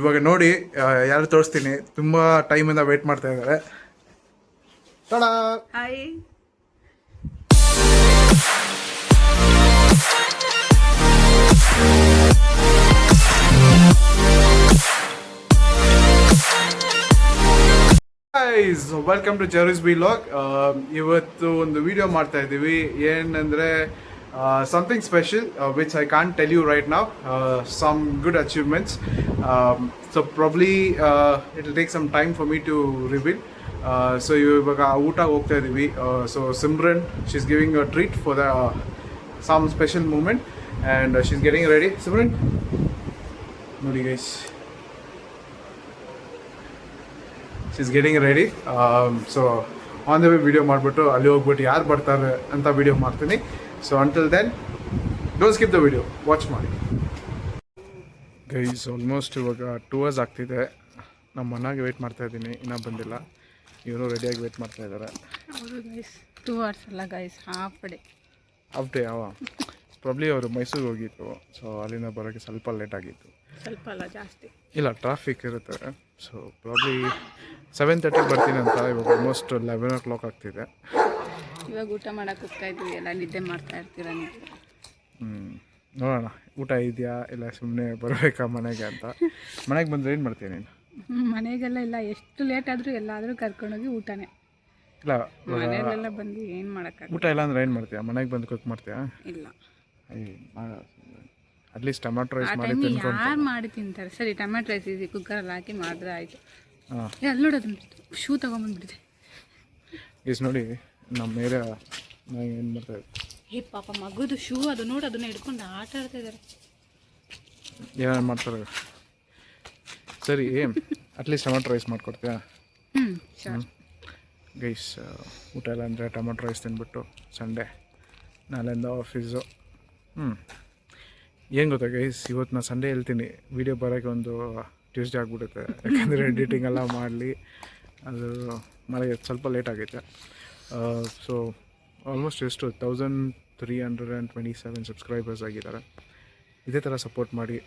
ಇವಾಗ ನೋಡಿ ಯಾರು ತೋರಿಸ್ತೀನಿ, ತುಂಬ ಟೈಮಿಂದ ವೇಟ್ ಮಾಡ್ತಾ ಇದ್ದಾರೆ. Hi. Welcome to Jerry's vlog. ಇವತ್ತು ಒಂದು ವಿಡಿಯೋ ಮಾಡ್ತಾ ಇದ್ದೀವಿ. ಏನಂದರೆ something special which I can't tell you right now. Some good achievements. So probably it'll take some time for me to reveal. So ಇವಾಗ ಊಟ ಹೋಗ್ತಾ ಇದ್ದೀವಿ. So Simran, she's giving a treat for the some special moment and she's getting ready. Simran, ನೋಡಿ guys, she's getting ready. So on the way video ಮಾಡಿಬಿಟ್ಟು ಅಲ್ಲಿ ಹೋಗ್ಬಿಟ್ಟು ಯಾರು ಬರ್ತಾರೆ ಅಂತ ವಿಡಿಯೋ ಮಾಡ್ತೀನಿ. So until then, don't skip the video. Watch ಮಾಡಿ. Guys almost ಇವಾಗ 2 hours ಆಗ್ತಿದೆ. ನಮ್ಮ ಮನೆಗೆ ವೆಯ್ಟ್ ಮಾಡ್ತಾ ಇದ್ದೀನಿ, ಇನ್ನೂ ಬಂದಿಲ್ಲ. ಇವರು ರೆಡಿಯಾಗಿ ವೆಯ್ಟ್ ಮಾಡ್ತಾ ಇದ್ದಾರೆ. ಹೌದು ಗೈಸ್, 2 hours ಅಲ್ಲ ಗೈಸ್, ಹಾಫ್ ಡೇ ಯಾವ ಪ್ರಾಬ್ಲಿ ಅವರು ಮೈಸೂರಿಗೆ ಹೋಗಿತ್ತು. ಸೊ ಅಲ್ಲಿಂದ ಬರೋಕ್ಕೆ ಸ್ವಲ್ಪ ಲೇಟ್ ಆಗಿತ್ತು. ಸ್ವಲ್ಪ ಅಲ್ಲ, ಜಾಸ್ತಿ ಇಲ್ಲ, ಟ್ರಾಫಿಕ್ ಇರುತ್ತೆ. ಸೊ ಪ್ರಾಬ್ಲಿ 7:30 ಬರ್ತೀನಿ ಅಂತ. ಇವಾಗ ಆಲ್ಮೋಸ್ಟ್ 11 o'clock ಆಗ್ತಿದೆ. ಇವಾಗ ಊಟ ಮಾಡೋಕೆ ಹೋಗ್ತಾ ಇದ್ವಿ, ಎಲ್ಲ ನಿದ್ದೆ ಮಾಡ್ತಾ ಇರ್ತೀರ ನೀವು. ನೋಡೋಣ ಊಟ ಇದೆಯಾ ಇಲ್ಲ ಸುಮ್ಮನೆ ಬರಬೇಕಾ ಮನೆಗೆ ಅಂತ. ಮನೆಗೆ ಬಂದರೆ ಏನು ಮಾಡ್ತೀನಿ ನೀನು? ಮನೆಗೆಲ್ಲ ಇಲ್ಲ, ಎಷ್ಟು ಲೇಟ್ ಆದರೂ ಎಲ್ಲಾದರೂ ಕರ್ಕೊಂಡೋಗಿ ಊಟನೇ. ಇಲ್ಲ ಮನೆಯಲ್ಲೆಲ್ಲ ಬಂದು ಏನು ಮಾಡೋಕ್ಕಾಗ. ಊಟ ಇಲ್ಲ ಅಂದರೆ ಏನು ಮಾಡ್ತೀಯಾ? ಮನೆಗೆ ಬಂದು ಕುಕ್ ಮಾಡ್ತೀಯಾ? ಇಲ್ಲ, ಅಟ್ಲೀಸ್ಟ್ ಟೊಮ್ಯಾಟೊ ರೈಸ್ ಮಾಡಿ ತಿನ್ಕೊಂಡು. ಯಾರು ಮಾಡಿ ತಿಂತಾರೆ? ಸರಿ, ಟೊಮ್ಯಾಟೊ ರೈಸ್ ಇದೆ, ಕುಕ್ಕರಲ್ಲಿ ಹಾಕಿ ಮಾಡಿದ್ರೆ ಆಯಿತು. ಅಲ್ಲಿ ನೋಡೋದು ಶೂ ತೊಗೊಂಬಂದ್ಬಿಟ್ಟಿದೆ. ಈಸ್ ನೋಡಿ ನಮ್ಮ ಮೇಲೆ ನಾನು ಏನು ಮಾಡ್ತಾ ಇದ್ದೆ. ಏ ಪಾಪ, ಮಗುದು ಶೂ ಅದು ನೋಡಿ, ಅದನ್ನ ಹಿಡ್ಕೊಂಡು ಆಟ ಆಡ್ತಾ ಇದ್ದಾರೆ. ಏನೇನು ಮಾಡ್ತಾರೆ? ಸರಿ, ಅಟ್ಲೀಸ್ಟ್ ಟೊಮ್ಯಾಟೊ ರೈಸ್ ಮಾಡಿಕೊಡ್ತೀಯಾ? ಗೈಸ್, ಊಟ ಇಲ್ಲ ಅಂದರೆ ಟೊಮ್ಯಾಟೊ ರೈಸ್ ತಿಂದ್ಬಿಟ್ಟು ಸಂಡೇ ನಾಳೆಯಿಂದ ಆಫೀಸು. ಏನು ಗೊತ್ತಾ ಗೈಸ್, ಇವತ್ತು ನಾನು ಸಂಡೇ ಹೇಳ್ತೀನಿ, ವೀಡಿಯೋ ಬರೋಕ್ಕೆ ಒಂದು ಟ್ಯೂಸ್ಡೇ ಆಗಿಬಿಡುತ್ತೆ. ಯಾಕೆಂದರೆ ಎಡಿಟಿಂಗ್ ಎಲ್ಲ ಮಾಡಲಿ ಅದು ಮಾಡೋಕ್ಕೆ ಸ್ವಲ್ಪ ಲೇಟ್ ಆಗೈತೆ. ಸೊ ಆಲ್ಮೋಸ್ಟ್ ಎಷ್ಟು 1327 ಸಬ್ಸ್ಕ್ರೈಬರ್ಸ್ ಆಗಿದ್ದಾರೆ. ಇದೇ ಥರ ಸಪೋರ್ಟ್ ಮಾಡಿ.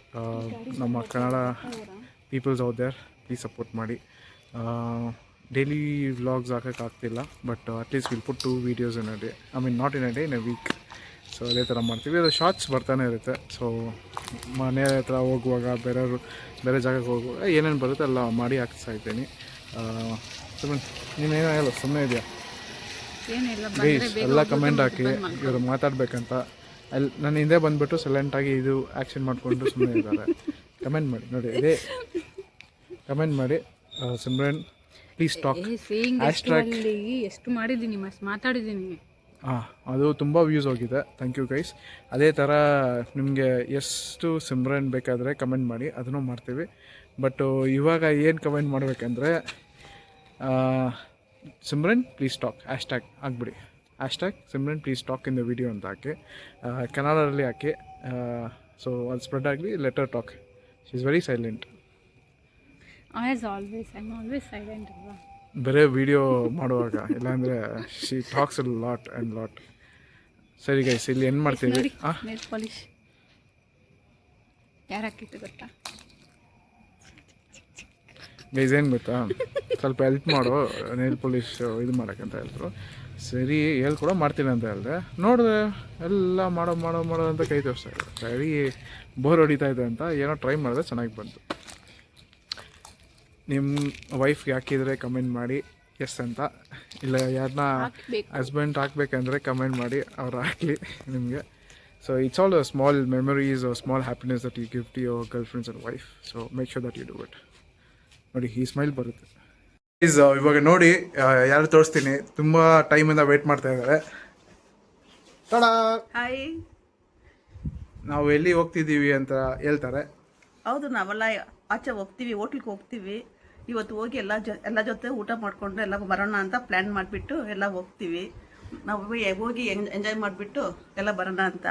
ನಮ್ಮ Kannada peoples out there, please support ಮಾಡಿ. ಡೈಲಿ ವ್ಲಾಗ್ಸ್ ಹಾಕೋಕ್ಕಾಗ್ತಿಲ್ಲ, but at least will put 2 videos in a day. I mean not in a day, in a week. So ಅದೇ ಥರ ಮಾಡ್ತೀವಿ. ಅದು ಶಾರ್ಟ್ಸ್ ಬರ್ತಾನೆ ಇರುತ್ತೆ. ಸೊ ಮನೆ ಹತ್ರ ಹೋಗುವಾಗ, ಬೇರೆ ಜಾಗಕ್ಕೆ ಹೋಗುವಾಗ ಏನೇನು ಬರುತ್ತೆ ಎಲ್ಲ ಮಾಡಿ ಹಾಕ್ತಾ ಇದ್ದೀನಿ. ಸುಮ್ಮನೆ ನೀನೇನೋ ಹೇಳು, ಸುಮ್ಮನೆ ಇದೆಯಾ? ಗೈಸ್ ಎಲ್ಲ ಕಮೆಂಟ್ ಹಾಕಿ, ಇವರು ಮಾತಾಡಬೇಕಂತ. ಅಲ್ಲಿ ನನ್ನ ಹಿಂದೆ ಬಂದುಬಿಟ್ಟು ಸೈಲೆಂಟಾಗಿ ಇದು ಆ್ಯಕ್ಷನ್ ಮಾಡಿಕೊಂಡು ಸುಮ್ಮನೆ ಇದ್ದಾರೆ. ಕಮೆಂಟ್ ಮಾಡಿ ನೋಡಿ, ಇದೇ ಕಮೆಂಟ್ ಮಾಡಿ. Simran please talk. ಎಷ್ಟು ಮಾಡಿದ್ದೀನಿ, ಮಸ್ತ್ ಮಾತಾಡಿದ್ದೀನಿ. ಅದು ತುಂಬ ವ್ಯೂಸ್ ಹೋಗಿದೆ. Thank you guys. ಅದೇ ಥರ ನಿಮಗೆ ಎಷ್ಟು ಸಿಮ್ರನ್ ಬೇಕಾದರೆ ಕಮೆಂಟ್ ಮಾಡಿ, ಅದನ್ನು ಮಾಡ್ತೀವಿ. ಬಟ್ ಇವಾಗ ಏನು ಕಮೆಂಟ್ ಮಾಡಬೇಕಂದ್ರೆ, ಸಿಮ್ರನ್ ಪ್ಲೀಸ್ ಟಾಕ್ ಹ್ಯಾಶ್ಟ್ಯಾಗ್ ಹಾಕ್ಬಿಡಿ. Hashtag Simran please talk in the video ಅಂತ ಹಾಕಿ, ಕನ್ನಡದಲ್ಲಿ ಹಾಕಿ. ಸೊ ಅದು ಸ್ಪ್ರೆಡ್ ಆಗಲಿ. Later talk. She is very silent. Always silent ಅಲ್ವಾ? ಬರೀ ವಿಡಿಯೋ ಮಾಡುವಾಗ, ಇಲ್ಲಾಂದರೆ she talks lot and lot. ಸರಿ ಗೈಸ್, ಇಲ್ಲಿ ಏನು ಮಾಡ್ತೀವಿ? ನೇಲ್ ಪಾಲಿಶ್ ಯಾರು ಹಾಕಿತ್ತು ಗೊತ್ತಾ ಗೈಸ್? ಏನು ಗೊತ್ತಾ, ಸ್ವಲ್ಪ ಹೆಲ್ಪ್ ಮಾಡು ನೇಲ್ ಪಾಲಿಶ್ ಇದು ಮಾಡೋಕ್ಕಂತ ಹೇಳಿದ್ರು. ಸರಿ ಹೇಳ್ಕೊಡೋ, ಮಾಡ್ತೀನಿ ಅಂತ ಹೇಳಿದೆ. ನೋಡಿದೆ ಎಲ್ಲ ಮಾಡೋ ಅಂತ ಕೈ ತೋರಿಸ್ತಾ ಇದ್ರು. ಸರಿ ಬೋರ್ ಹೊಡಿತಾ ಇದೆ ಅಂತ ಏನೋ ಟ್ರೈ ಮಾಡಿದ್ರೆ ಚೆನ್ನಾಗಿ ಬಂತು. ನಿಮ್ಮ ವೈಫ್ಗೆ ಹಾಕಿದರೆ ಕಮೆಂಟ್ ಮಾಡಿ ಎಸ್ ಅಂತ. ಇಲ್ಲ ಯಾರನ್ನ ಹಸ್ಬೆಂಡ್ ಹಾಕ್ಬೇಕಂದ್ರೆ ಕಮೆಂಟ್ ಮಾಡಿ, ಅವ್ರು ಹಾಕಲಿ ನಿಮಗೆ. So it's all small memories, small happiness that you give to your girlfriends and wife. So make sure that you do it. ನೋಡಿ, ಈ ಸ್ಮೈಲ್ ಬರುತ್ತೆ. ಇವಾಗ ನೋಡಿ ಯಾರು ತೋರಿಸ್ತೀನಿ, ತುಂಬ ಟೈಮಿಂದ ವೆಯ್ಟ್ ಮಾಡ್ತಾ ಇದ್ದಾರೆ. ಹಾಯ್. ನಾವು ಎಲ್ಲಿ ಹೋಗ್ತಿದ್ದೀವಿ ಅಂತ ಹೇಳ್ತಾರೆ. ಹೌದು, ನಾವೆಲ್ಲ ಆಚೆ ಹೋಗ್ತೀವಿ, ಹೋಟ್ಲಿಗೆ ಹೋಗ್ತೀವಿ. ಇವತ್ತು ಹೋಗಿ ಎಲ್ಲ ಜೊತೆ ಊಟ ಮಾಡಿಕೊಂಡು ಎಲ್ಲ ಬರೋಣ ಅಂತ ಪ್ಲ್ಯಾನ್ ಮಾಡಿಬಿಟ್ಟು ಎಲ್ಲ ಹೋಗ್ತೀವಿ. ನಾವು ಹೋಗಿ ಎಂಜಾಯ್ ಮಾಡಿಬಿಟ್ಟು ಎಲ್ಲ ಬರೋಣ ಅಂತ.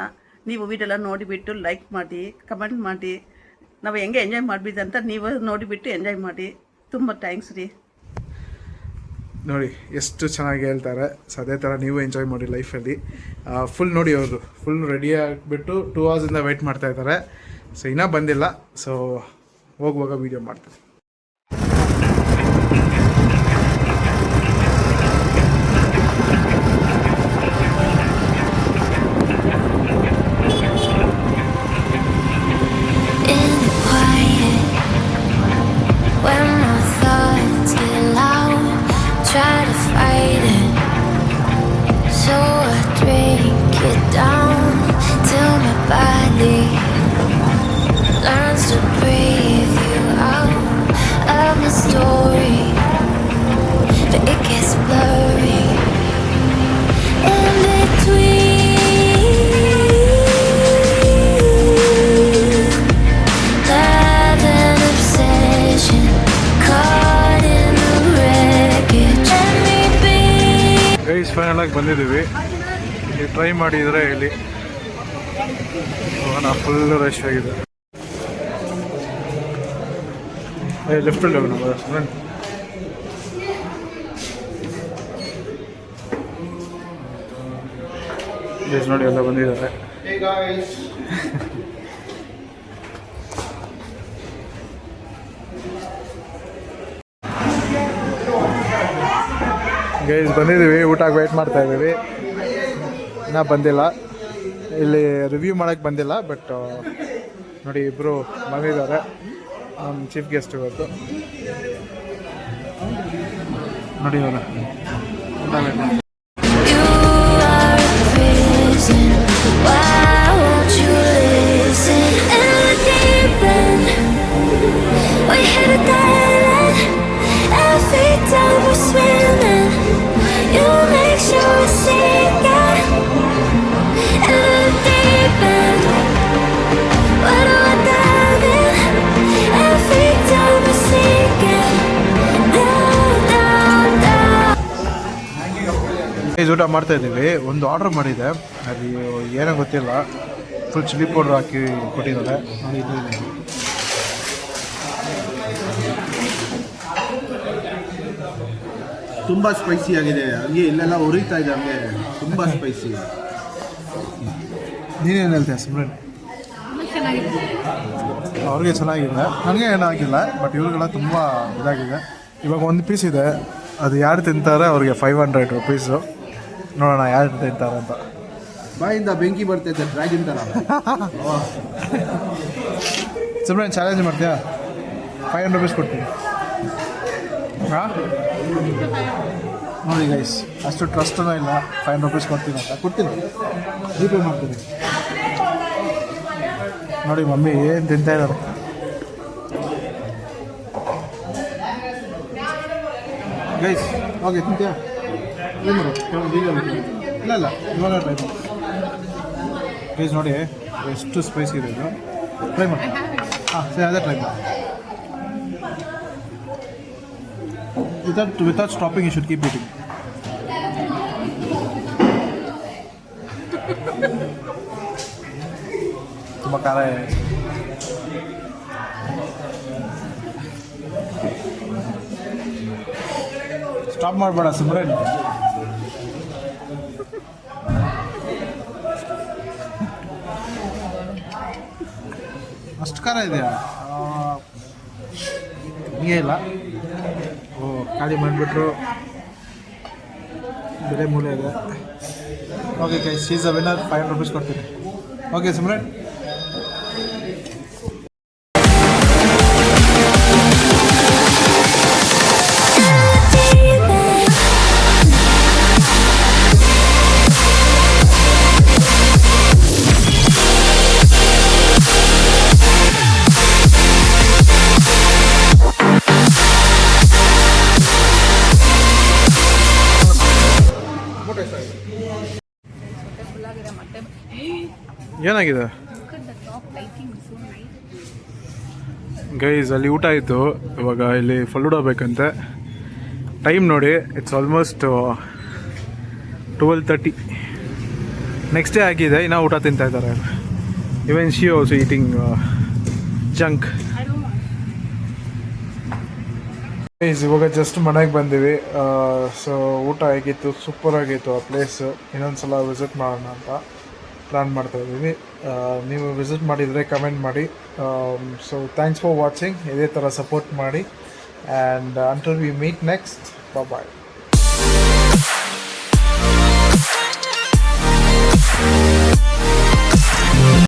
ನೀವು ವಿಡಿಯೋ ಎಲ್ಲ ನೋಡಿಬಿಟ್ಟು ಲೈಕ್ ಮಾಡಿ, ಕಮೆಂಟ್ ಮಾಡಿ, ನಾವು ಹೆಂಗೆ ಎಂಜಾಯ್ ಮಾಡಿಬಿದ್ದು ಅಂತ ನೀವು ನೋಡಿಬಿಟ್ಟು ಎಂಜಾಯ್ ಮಾಡಿ. ತುಂಬ ಥ್ಯಾಂಕ್ಸ್ ರೀ. ನೋಡಿ ಎಷ್ಟು ಚೆನ್ನಾಗಿ ಹೇಳ್ತಾರೆ. ಸೊ ಅದೇ ಥರ ನೀವು ಎಂಜಾಯ್ ಮಾಡಿ ಲೈಫಲ್ಲಿ. ಫುಲ್ ನೋಡಿ ಅವರು ಫುಲ್ ರೆಡಿ ಆಗಿಬಿಟ್ಟು 2 ಅವರ್ಸಿಂದ ವೆಯ್ಟ್ ಮಾಡ್ತಾ ಇದ್ದಾರೆ. ಸೊ ಇನ್ನೂ ಬಂದಿಲ್ಲ. ಸೊ ಹೋಗುವಾಗ ವೀಡಿಯೋ ಮಾಡ್ತೀನಿ. ಫೈನಲ್ ಆಗಿ ಬಂದಿದ್ದೀವಿ. ನೀವು ಟ್ರೈ ಮಾಡಿದರೆ ಇಲ್ಲಿ ಹೋಗೋಣ. ಫುಲ್ ರಶ್ ಆಗಿದೆ. ಲೆಫ್ಟಲ್ಲಿ ಹೋಗೋಣ ಫ್ರೆಂಡ್. ನೋಡಿ ಎಲ್ಲ ಬಂದಿದ್ದಾರೆ. ಗೈಸ್ ಬಂದಿದ್ದೀವಿ, ಊಟಕ್ಕೆ ವೆಯ್ಟ್ ಮಾಡ್ತಾ ಇದ್ದೀವಿ. ಇನ್ನೂ ಬಂದಿಲ್ಲ. ಇಲ್ಲಿ ರಿವ್ಯೂ ಮಾಡೋಕ್ಕೆ ಬಂದಿಲ್ಲ. ಬಟ್ ನೋಡಿ ಇಬ್ಬರು ಬಂದಿದ್ದಾರೆ, ನಮ್ಮ ಚೀಫ್ ಗೆಸ್ಟ್ ಇವತ್ತು. ನೋಡಿ ಅವರ ಊಟ ಮಾಡ್ತಾ ಇದ್ದೀವಿ. ಒಂದು ಆರ್ಡ್ರ್ ಮಾಡಿದೆ, ಅದು ಏನೋ ಗೊತ್ತಿಲ್ಲ. ಫುಲ್ ಚಿಲ್ಲಿ ಪೌಡ್ರ್ ಹಾಕಿ ಕೊಟ್ಟಿದ್ದಾರೆ. ನೋಡಿ ಇದು ತುಂಬ ಸ್ಪೈಸಿ ಆಗಿದೆ. ಹಂಗೆ ಇಲ್ಲೆಲ್ಲ ಉರಿತಾ ಇದೆ, ಹಂಗೆ ತುಂಬ ಸ್ಪೈಸಿ. ನೀನೇನು ಹೇಳ್ತೀಯ ಸುಮ್ಮನೆ? ಅವ್ರಿಗೆ ಚೆನ್ನಾಗಿದೆ, ನನಗೆ ಏನಾಗಿಲ್ಲ. ಬಟ್ ಇವ್ರಿಗೆಲ್ಲ ತುಂಬ ಇದಾಗಿದೆ. ಇವಾಗ ಒಂದು ಪೀಸ್ ಇದೆ, ಅದು ಯಾರು ತಿಂತಾರೆ ಅವ್ರಿಗೆ 500 ರುಪೀಸು. ನೋಡೋಣ ಯಾರು ತಿಂತಾರೆ ಅಂತ. ಬಾಯಿಂದ ಬೆಂಕಿ ಬರ್ತೈತೆ ಡ್ರ್ಯಾಗನ್ ಥರ. ಸುಮ್ಮನೆ ಚಾಲೆಂಜ್ ಮಾಡ್ತೀಯಾ? 500 ರುಪೀಸ್ ಕೊಡ್ತೀನಿ. ಹಾಂ ನೋಡಿ ಗೈಸ್, ಅಷ್ಟು ಟ್ರಸ್ಟೂ ಇಲ್ಲ. 500 ರುಪೀಸ್ ಕೊಡ್ತೀನಿ ಅಂತ ಕೊಡ್ತೀನಿ, ಜಿ-ಪೇ ಮಾಡ್ತೀನಿ. ನೋಡಿ ಮಮ್ಮಿ ಏನು ತಿಂತಾ ಇದ್ದಾರೆ. ಗೈಸ್ ಓಕೆ, ತಿಂತೀಯಾ? ಏನು ಇಲ್ಲ ಇವಾಗ ಟ್ರೈ ಮಾಡಿ ಗೈಸ್. ನೋಡಿ ಎಷ್ಟು ಸ್ಪೈಸಿ ಇದೆ ಇದು. ಟ್ರೈ ಮಾಡಿ. ಹಾಂ ಸರಿ, ಅದೇ ಟ್ರೈ ಮಾಡಿ. Without stopping, you should keep eating. ತುಂಬ ಖಾರ ಇದೆ. ಸ್ಟಾಪ್ ಮಾಡಬೇಡ ಸುಮ್ರೇನ್. ಅಷ್ಟು ಖಾರ ಇದೆಯಾ? ಹಿಂಗೆ ಇಲ್ಲ. ಓ ಖಾಲಿ ಮಾಡಿಬಿಟ್ರು. ಬೆಲೆ ಮೂಲೆ ಇದೆ. Okay guys, she is a winner. 500 rupees ಕೊಡ್ತೀನಿ. ಓಕೆ ಸುಮ್ರೇನ್. ಏನಾಗಿದೆ ಗೈಸ್? ಅಲ್ಲಿ ಊಟ ಆಯಿತು, ಇವಾಗ ಇಲ್ಲಿ ಫಲೂಡ ಬೇಕಂತೆ. ಟೈಮ್ ನೋಡಿ, ಇಟ್ಸ್ ಆಲ್ಮೋಸ್ಟ್ 12:30. ನೆಕ್ಸ್ಟ್ ಡೇ ಆಗಿದೆ, ಇನ್ನೂ ಊಟ ತಿಂತಾ ಇದ್ದಾರೆ. Even she also eating junk. ಇವಾಗ ಜಸ್ಟ್ ಮನೆಗೆ ಬಂದಿವಿ. ಸೊ ಊಟ ಆಗಿತ್ತು, ಸೂಪರ್ ಆಗಿತ್ತು ಆ ಪ್ಲೇಸು. ಇನ್ನೊಂದ್ಸಲ ವಿಸಿಟ್ ಮಾಡೋಣ ಅಂತ ಪ್ಲ್ಯಾನ್ ಮಾಡ್ತಾ ಇದ್ದೀವಿ. ನೀವು ವಿಸಿಟ್ ಮಾಡಿದರೆ ಕಮೆಂಟ್ ಮಾಡಿ. So thanks for watching. ಇದೇ ಥರ ಸಪೋರ್ಟ್ ಮಾಡಿ. And until we meet next, bye.